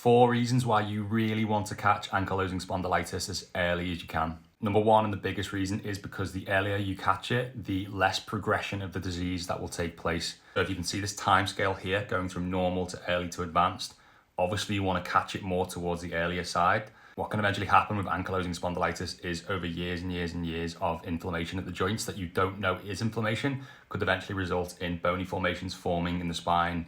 4 reasons why you really want to catch ankylosing spondylitis as early as you can. Number 1, and the biggest reason, is because the earlier you catch it, the less progression of the disease that will take place. So if you can see this time scale here, going from normal to early to advanced, obviously you want to catch it more towards the earlier side. What can eventually happen with ankylosing spondylitis is over years and years and years of inflammation at the joints that you don't know is inflammation could eventually result in bony formations forming in the spine,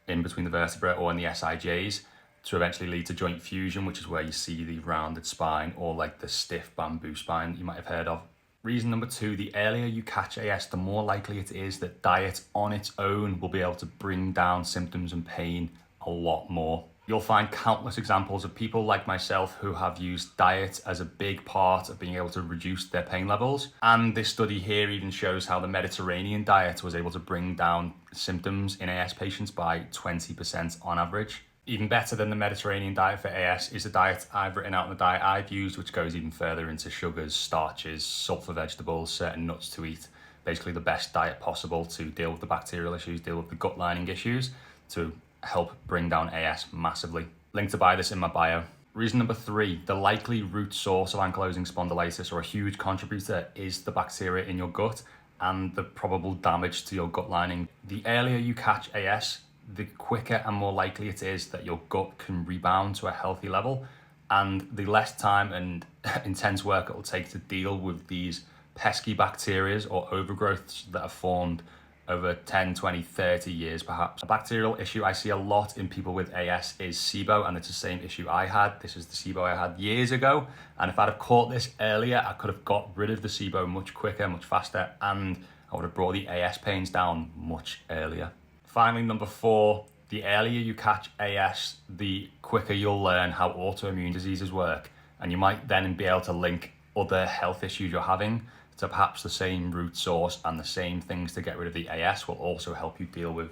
in between the vertebrae or in the SIJs, to eventually lead to joint fusion, which is where you see the rounded spine or like the stiff bamboo spine that you might have heard of. Reason number 2, the earlier you catch AS, the more likely it is that diet on its own will be able to bring down symptoms and pain a lot more. You'll find countless examples of people like myself who have used diet as a big part of being able to reduce their pain levels. And this study here even shows how the Mediterranean diet was able to bring down symptoms in AS patients by 20% on average. Even better than the Mediterranean diet for AS is the diet I've written out and the diet I've used, which goes even further into sugars, starches, sulfur vegetables, certain nuts to eat. Basically the best diet possible to deal with the bacterial issues, deal with the gut lining issues, to help bring down AS massively. Link to buy this in my bio. Reason number 3, the likely root source of ankylosing spondylitis, or a huge contributor, is the bacteria in your gut and the probable damage to your gut lining. The earlier you catch AS, the quicker and more likely it is that your gut can rebound to a healthy level, and the less time and intense work it will take to deal with these pesky bacteria or overgrowths that are formed over 10, 20, 30 years perhaps. A bacterial issue I see a lot in people with AS is SIBO, and it's the same issue I had. This is the SIBO I had years ago, and if I'd have caught this earlier, I could have got rid of the SIBO much quicker, much faster, and I would have brought the AS pains down much earlier. Finally, number 4, the earlier you catch AS, the quicker you'll learn how autoimmune diseases work, and you might then be able to link other health issues you're having to perhaps the same root source, and the same things to get rid of the AS will also help you deal with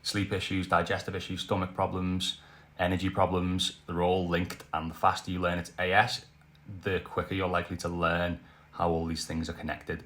sleep issues, digestive issues, stomach problems, energy problems. They're all linked, and the faster you learn it's AS, the quicker you're likely to learn how all these things are connected.